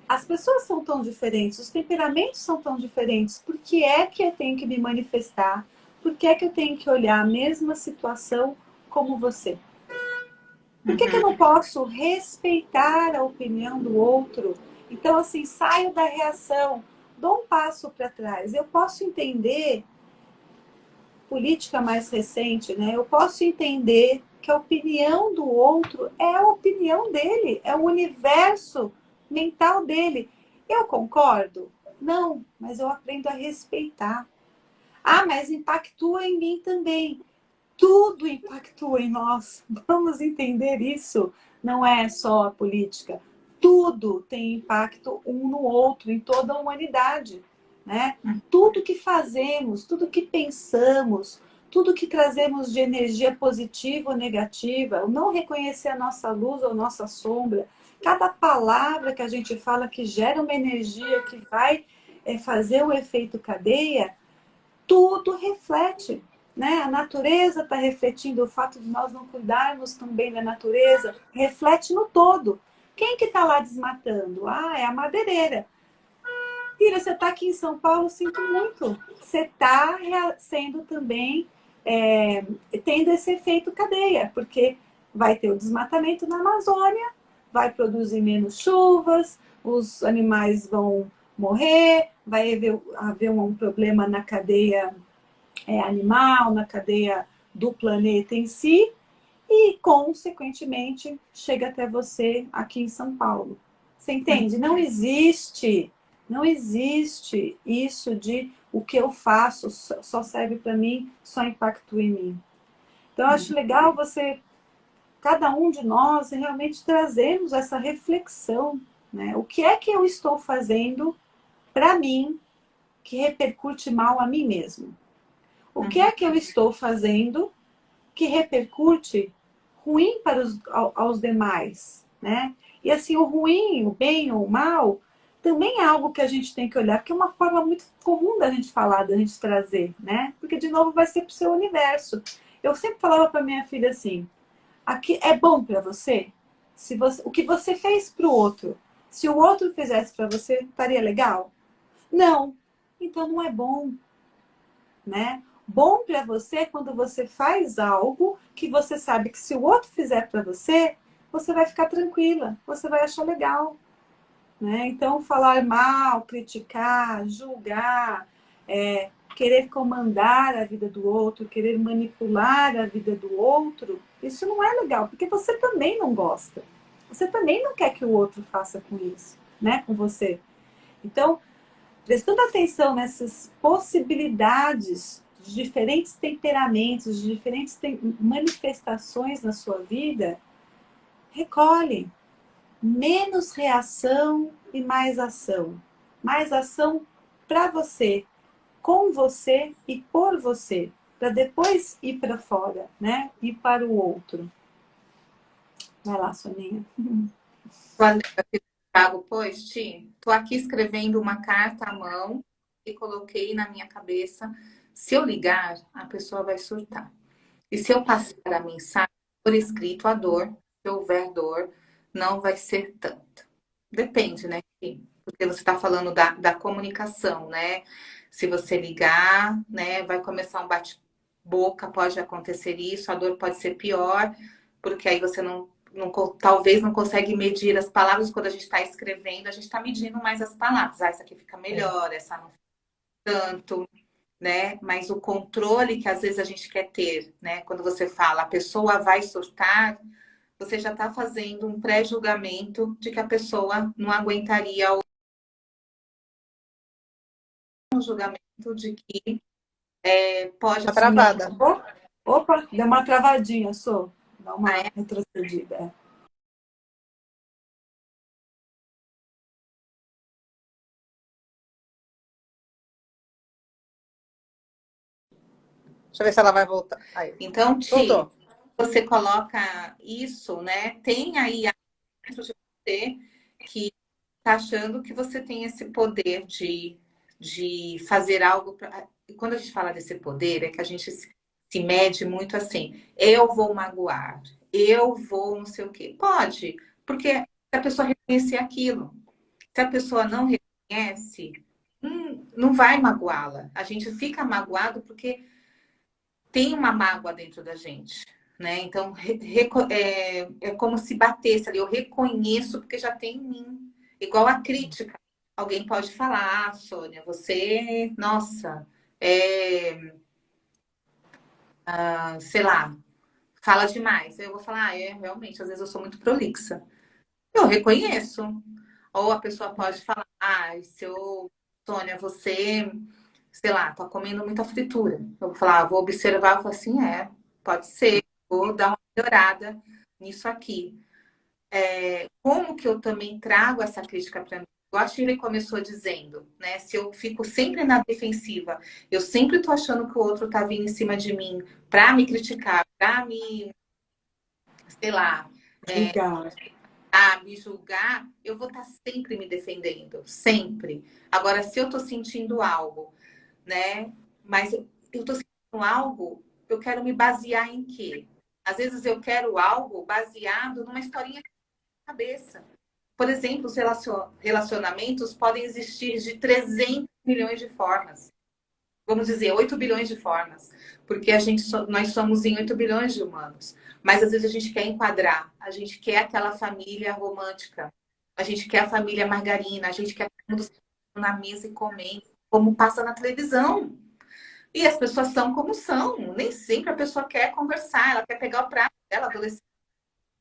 as pessoas são tão diferentes, os temperamentos são tão diferentes. Por que é que eu tenho que me manifestar? Por que é que eu tenho que olhar a mesma situação como você? Por que eu não posso respeitar a opinião do outro? Então, assim, saio da reação, dou um passo para trás. Eu posso entender, política mais recente, né? Eu posso entender que a opinião do outro é a opinião dele, é o universo mental dele. Eu concordo? Não, mas eu aprendo a respeitar. Mas impactua em mim também. Tudo impactua em nós. Vamos entender isso. Não é só a política. Tudo tem impacto um no outro, em toda a humanidade, né? Tudo que fazemos, tudo que pensamos, tudo que trazemos de energia positiva ou negativa, o não reconhecer a nossa luz ou nossa sombra, cada palavra que a gente fala que gera uma energia que vai fazer um efeito cadeia, tudo reflete, né? A natureza está refletindo, o fato de nós não cuidarmos também da natureza, reflete no todo. Quem que está lá desmatando? É a madeireira. Tira, você está aqui em São Paulo, sinto muito. Você está sendo também, tendo esse efeito cadeia, porque vai ter o desmatamento na Amazônia, vai produzir menos chuvas, os animais vão morrer, vai haver um problema na cadeia animal, na cadeia do planeta em si, e, consequentemente, chega até você aqui em São Paulo. Você entende? Não existe isso de o que eu faço só serve para mim, só impactua em mim. Então, eu acho legal cada um de nós, realmente trazermos essa reflexão, né? O que é que eu estou fazendo para mim que repercute mal a mim mesmo? O que é que eu estou fazendo que repercute ruim para aos demais, né? E assim, o ruim, o bem ou o mal, também é algo que a gente tem que olhar, porque é uma forma muito comum da gente falar, da gente trazer, né? Porque, de novo, vai ser para o seu universo. Eu sempre falava para minha filha assim, aqui é bom para você? Se você, o que você fez para o outro, se o outro fizesse para você, estaria legal? Não. Então não é bom, né? Bom para você é quando você faz algo que você sabe que se o outro fizer para você, você vai ficar tranquila, você vai achar legal, né? Então falar mal, criticar, julgar, querer comandar a vida do outro, querer manipular a vida do outro, isso não é legal, porque você também não gosta. Você também não quer que o outro faça com isso, né? Com você. Então, prestando atenção nessas possibilidades de diferentes temperamentos, de diferentes manifestações na sua vida, recolhe. Menos reação e mais ação. Mais ação para você, com você e por você, para depois ir para fora, né? Ir para o outro. Vai lá, Soninha. Valeu, Thiago. Pois, Ti, tô aqui escrevendo uma carta à mão e coloquei na minha cabeça, se eu ligar, a pessoa vai surtar. E se eu passar a mensagem por escrito, a dor, se houver dor, não vai ser tanto. Depende, né, Ti? Porque você está falando da comunicação, né? Se você ligar, né, vai começar um bate-boca, pode acontecer isso, a dor pode ser pior, porque aí você talvez não consegue medir as palavras quando a gente está escrevendo, a gente está medindo mais as palavras. Ah, essa aqui fica melhor, essa não fica tanto, né? Mas o controle que às vezes a gente quer ter, né? Quando você fala a pessoa vai surtar, você já está fazendo um pré-julgamento de que a pessoa não aguentaria um julgamento de que pode Tá assumir. travada. Opa, deu uma travadinha, Sô. Dá uma Ah, é? retrocedida. Deixa eu ver se ela vai voltar. Aí, Então, Ti, voltou. você coloca isso, né? Tem aí dentro de você que está achando que você tem esse poder de fazer algo. E quando a gente fala desse poder, é que a gente se mede muito assim. Eu vou magoar, eu vou não sei o quê. Pode, porque se a pessoa reconhecer aquilo, se a pessoa não reconhece, não vai magoá-la. A gente fica magoado porque tem uma mágoa dentro da gente. Né? Então, é como se batesse ali. Eu reconheço porque já tem em mim. Igual a crítica. Alguém pode falar, ah, Sônia, você, nossa, sei lá, fala demais. Eu vou falar, realmente, às vezes eu sou muito prolixa. Eu reconheço. Ou a pessoa pode falar, ah, Sônia, você, sei lá, tá comendo muita fritura. Eu vou falar, vou observar, eu falo assim, pode ser, vou dar uma melhorada nisso aqui. Como que eu também trago essa crítica para mim? Igual a Shirley começou dizendo, né? Se eu fico sempre na defensiva, eu sempre tô achando que o outro tá vindo em cima de mim para me criticar, para me, sei lá, Julgar. me julgar, eu vou estar sempre me defendendo, sempre. Agora, se eu tô sentindo algo, né? Mas eu tô sentindo algo, eu quero me basear em quê? Às vezes eu quero algo baseado numa historinha na cabeça. Por exemplo, os relacionamentos podem existir de 300 milhões de formas. Vamos dizer, 8 bilhões de formas. Porque nós somos em 8 bilhões de humanos. Mas às vezes a gente quer enquadrar. A gente quer aquela família romântica. A gente quer a família margarina. A gente quer todo mundo na mesa e comendo. Como passa na televisão. E as pessoas são como são. Nem sempre a pessoa quer conversar, ela quer pegar o prato dela, adolescente,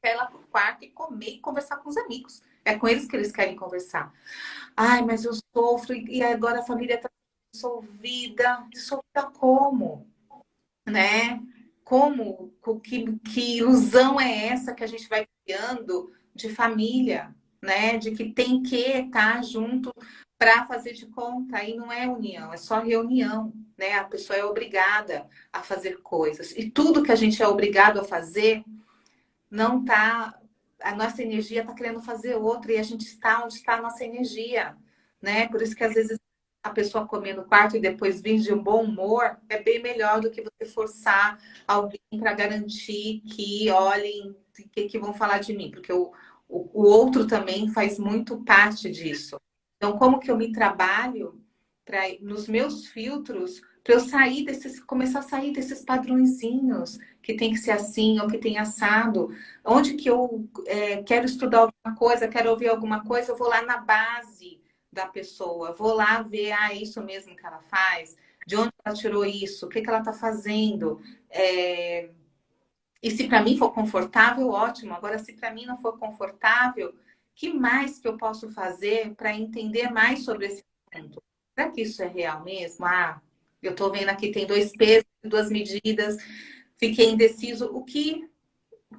quer ir lá pro quarto e comer e conversar com os amigos. É com eles que eles querem conversar. Ai, mas eu sofro e agora a família está dissolvida. Dissolvida como? Né? Como? Que ilusão é essa que a gente vai criando de família, né? De que tem que estar junto para fazer de conta. Aí não é união, é só reunião, né? A pessoa é obrigada a fazer coisas. E tudo que a gente é obrigado a fazer não tá. A nossa energia está querendo fazer outra e a gente está onde está a nossa energia, né? Por isso que às vezes a pessoa comer no quarto e depois vir de um bom humor é bem melhor do que você forçar alguém para garantir que olhem o que vão falar de mim, porque o outro também faz muito parte disso. Então, como que eu me trabalho nos meus filtros para eu sair começar a sair desses padrõezinhos que tem que ser assim ou que tem assado. Onde que eu quero estudar alguma coisa, quero ouvir alguma coisa, eu vou lá na base da pessoa, vou lá ver, é isso mesmo que ela faz, de onde ela tirou isso, o que ela está fazendo. E se para mim for confortável, ótimo. Agora, se para mim não for confortável, que mais que eu posso fazer para entender mais sobre esse assunto? Será que isso é real mesmo? Eu estou vendo aqui, tem 2 pesos, 2 medidas, fiquei indeciso. O que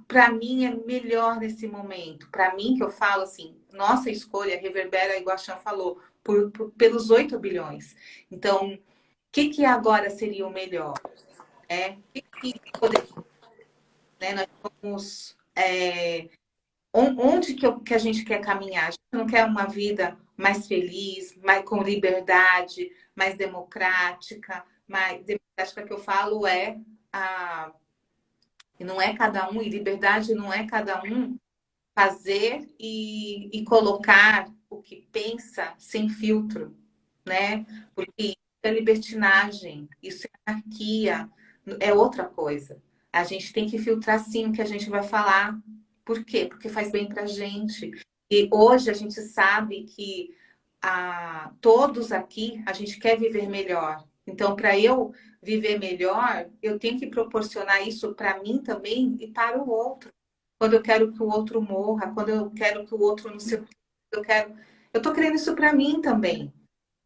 para mim é melhor nesse momento? Para mim, que eu falo assim, nossa escolha reverbera, igual a Chan falou, pelos 8 bilhões. Então, o que agora seria o melhor? Que poderia, né? Nós vamos, onde que a gente quer caminhar? A gente não quer uma vida mais feliz, mais com liberdade, mais democrática. Mais democrática que eu falo a não é cada um, e liberdade não é cada um fazer e colocar o que pensa sem filtro, né? Porque isso é libertinagem, isso é anarquia, é outra coisa. A gente tem que filtrar sim o que a gente vai falar. Por quê? Porque faz bem pra gente. E hoje a gente sabe que todos aqui a gente quer viver melhor. Então, para eu viver melhor, eu tenho que proporcionar isso para mim também e para o outro. Quando eu quero que o outro morra, quando eu quero que o outro não se eu estou querendo isso para mim também,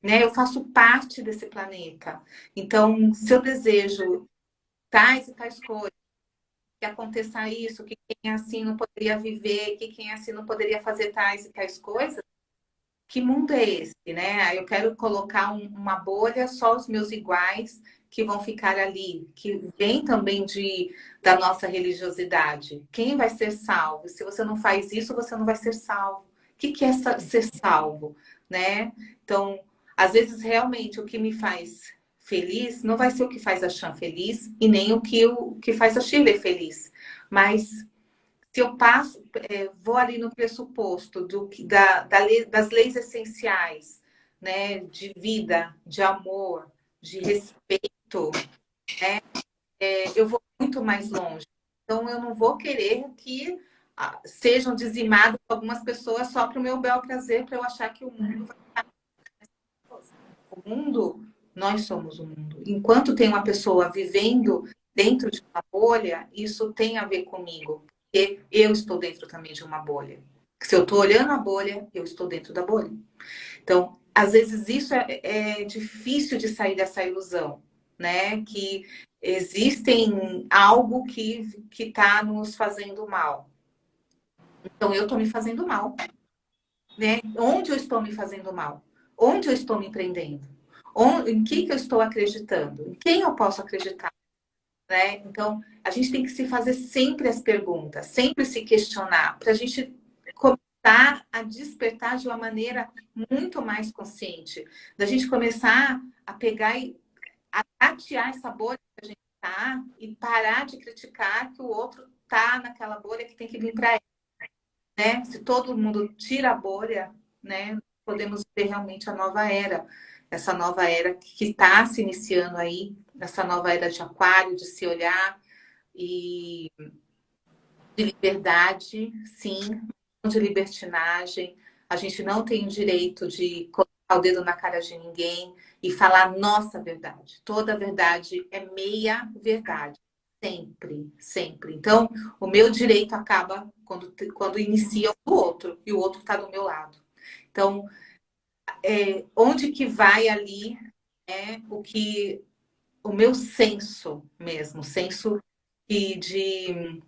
né? Eu faço parte desse planeta. Então, se eu desejo tais e tais coisas, que aconteça isso, que quem é assim não poderia viver, que quem é assim não poderia fazer tais e tais coisas, que mundo é esse, né? Eu quero colocar uma bolha, só os meus iguais que vão ficar ali, que vem também da nossa religiosidade. Quem vai ser salvo? Se você não faz isso, você não vai ser salvo. O que é ser salvo, né? Então, às vezes, realmente, o que me faz feliz não vai ser o que faz a Chan feliz e nem o que faz a Shirley feliz. Mas se eu vou ali no pressuposto das leis essenciais, né, de vida, de amor, de respeito, eu vou muito mais longe. Então, eu não vou querer que sejam dizimadas algumas pessoas só para o meu bel prazer, para eu achar que o mundo vai estar. O mundo, nós somos o mundo. Enquanto tem uma pessoa vivendo dentro de uma bolha, isso tem a ver comigo. Porque eu estou dentro também de uma bolha. Se eu estou olhando a bolha, eu estou dentro da bolha. Então, às vezes isso é difícil de sair dessa ilusão, né? Que existem algo que está nos fazendo mal. Então, eu estou me fazendo mal, né? Onde eu estou me fazendo mal? Onde eu estou me prendendo? Em que eu estou acreditando? Em quem eu posso acreditar? Né? Então, a gente tem que se fazer sempre as perguntas, sempre se questionar, para a gente começar a despertar de uma maneira muito mais consciente. Da gente começar a pegar e a tatear essa bolha que a gente está e parar de criticar que o outro está naquela bolha que tem que vir para ele. Né? Se todo mundo tira a bolha, né, podemos ver realmente a nova era. Essa nova era que está se iniciando aí, essa nova era de aquário, de se olhar e de liberdade, sim, de libertinagem. A gente não tem o direito de o dedo na cara de ninguém e falar a nossa verdade. Toda verdade é meia verdade. Sempre, sempre. Então, o meu direito acaba quando inicia o outro, e o outro está do meu lado. Então, onde que vai ali é o meu senso mesmo, senso de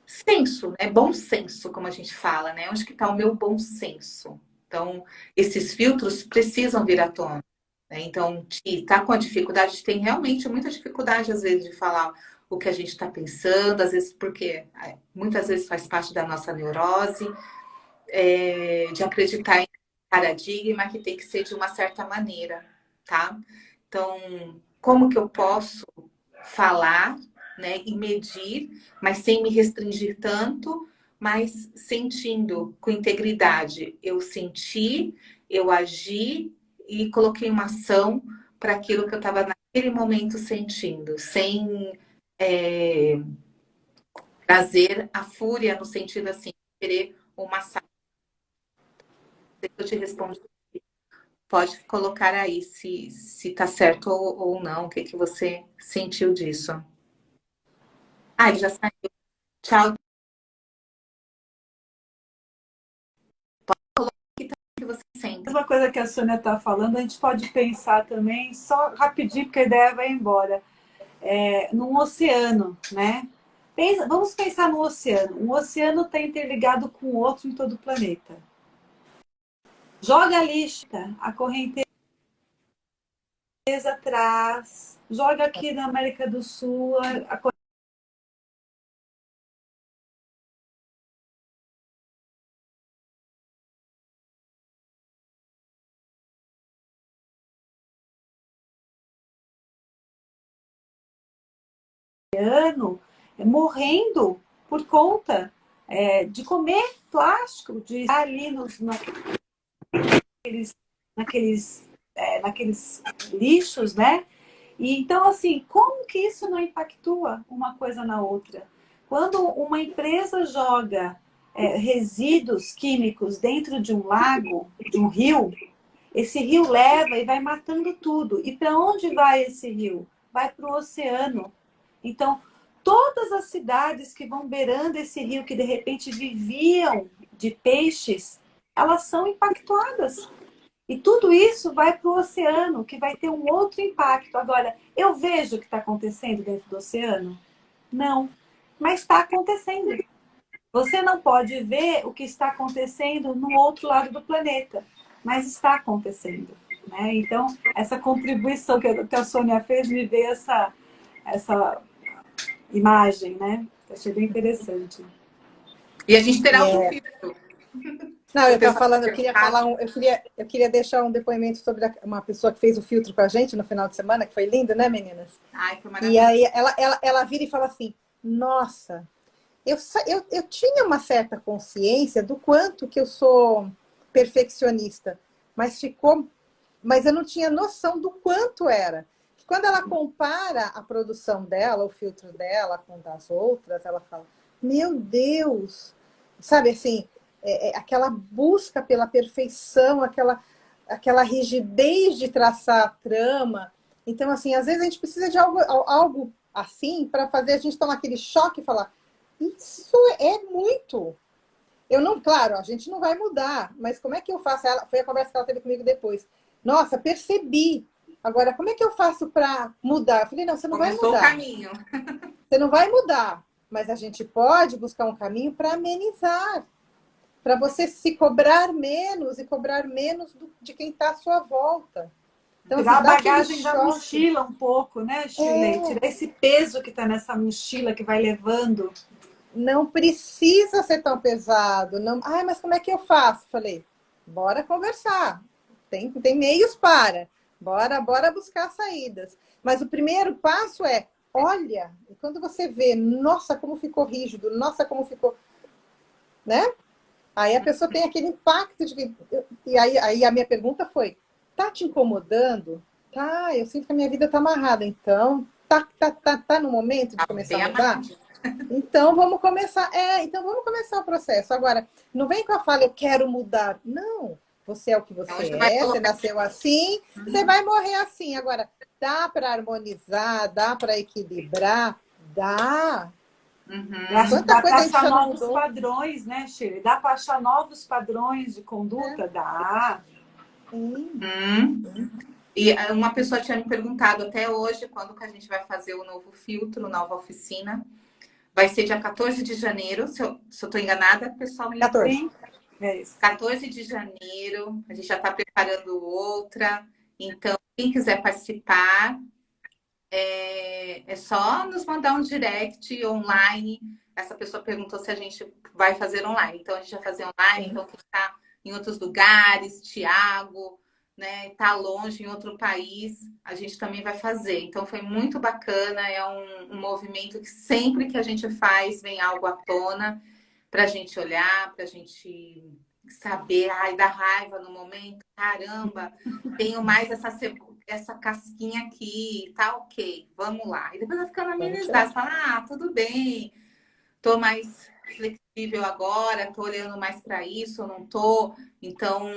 senso, né? Bom senso, como a gente fala, né? Onde que está o meu bom senso? Então, esses filtros precisam vir à tona, né? Então, tá com a dificuldade, tem realmente muita dificuldade, às vezes, de falar o que a gente está pensando, às vezes porque muitas vezes faz parte da nossa neurose, de acreditar em paradigma que tem que ser de uma certa maneira, tá? Então, como que eu posso falar, né, e medir, mas sem me restringir tanto, mas sentindo com integridade. Eu senti, eu agi e coloquei uma ação para aquilo que eu estava naquele momento sentindo, sem trazer a fúria no sentido assim, de querer uma saída. Eu te respondo. Pode colocar aí se tá certo ou não, o que que você sentiu disso. Ah, ele já saiu. Tchau. O que você A sente? mesma coisa que a Sônia está falando, a gente pode pensar também, só rapidinho, porque a ideia vai embora, num oceano, né? Vamos pensar no oceano. Um oceano está interligado com o outro em todo o planeta. Joga lixo, a correnteza atrás, joga aqui na América do Sul, a oceano morrendo por conta de comer plástico, de estar ali naqueles, naqueles lixos, né? E então, assim, como que isso não impactua uma coisa na outra? Quando uma empresa joga resíduos químicos dentro de um lago, de um rio, esse rio leva e vai matando tudo. E para onde vai esse rio? Vai para o oceano. Então, todas as cidades que vão beirando esse rio, que de repente viviam de peixes, elas são impactadas. E tudo isso vai para o oceano, que vai ter um outro impacto. Agora, eu vejo o que está acontecendo dentro do oceano? Não, mas está acontecendo. Você não pode ver o que está acontecendo no outro lado do planeta, mas está acontecendo. Né? Então, essa contribuição que a Sônia fez me veio essa imagem, né? Achei bem interessante. E a gente terá outro filtro. Não, eu O estava pessoal falando, perguntar. eu queria deixar um depoimento sobre uma pessoa que fez o filtro com a gente no final de semana, que foi lindo, né, meninas? Ai, foi E maravilhoso. aí ela vira e fala assim: nossa, eu tinha uma certa consciência do quanto que eu sou perfeccionista, mas eu não tinha noção do quanto era. Quando ela compara a produção dela, o filtro dela com das outras, ela fala: meu Deus, sabe assim, aquela busca pela perfeição, aquela rigidez de traçar a trama. Então, assim, às vezes a gente precisa de algo assim para fazer a gente tomar aquele choque e falar: isso é muito. Eu não, claro, a gente não vai mudar, mas como é que eu faço? Foi a conversa que ela teve comigo depois. Nossa, percebi. Agora, como é que eu faço para mudar? Eu falei: não, você não vai Começou o mudar. caminho. Você não vai mudar, mas a gente pode buscar um caminho para amenizar, para você se cobrar menos e cobrar menos de quem está à sua volta. Então, Tirar assim, a dá aquele bagagem da choque. mochila um pouco, né, Shirley? É, Tirar esse peso que está nessa mochila que vai levando. não precisa ser tão pesado. Não... Ai, mas como é que eu faço? Falei: bora conversar. Tem meios para. Bora buscar saídas. Mas o primeiro passo é: olha, e quando você vê, nossa, como ficou rígido, nossa, como ficou, né? Aí a pessoa tem aquele impacto de que. E aí a minha pergunta foi: tá te incomodando? Tá, eu sinto que a minha vida tá amarrada. Então, tá no momento de Tá começar bem a mudar? amarradinho. Então vamos começar. Então vamos começar o processo. Agora, não vem com a fala: eu quero mudar. Não. Você é o que Então, você hoje vai é, você colocar. nasceu assim, você vai morrer assim. Agora, dá para harmonizar, dá para equilibrar? Dá. Eu acho que Quanta dá para coisa a gente achar já não novos mudou. padrões, né, Shirley? Dá para achar novos padrões de conduta? Dá. Sim. E uma pessoa tinha me perguntado até hoje quando que a gente vai fazer o novo filtro, nova oficina. Vai ser dia 14 de janeiro, se eu estou enganada, pessoal me 14. Sim, é isso. 14 de janeiro, a gente já está preparando outra. Então, quem quiser participar, é só nos mandar um direct online. Essa pessoa perguntou se a gente vai fazer online. Então, a gente vai fazer online. Então, quem está em outros lugares, Tiago, né, está longe em outro país, a gente também vai fazer. Então, foi muito bacana. É um movimento que sempre que a gente faz, vem algo à tona para a gente olhar, para a gente saber, ai, dá raiva no momento, caramba, tenho mais essa casquinha aqui, tá ok, vamos lá. E depois vai ficando Vamos tirar. amenizado, você fala, ah, tudo bem, tô mais flexível agora, tô olhando mais para isso, ou não tô. Então,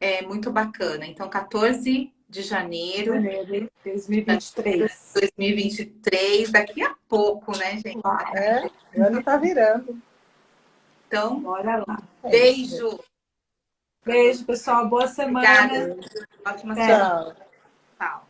é muito bacana. Então, 14 de janeiro Janeiro de 2023. 2023, daqui a pouco, né, gente? Uau, É, o ano tá virando. Então, bora lá. É isso, gente. beijo para você. Beijo, pessoal. Boa Obrigada. semana. Ótima Até. semana. Tchau. Tchau.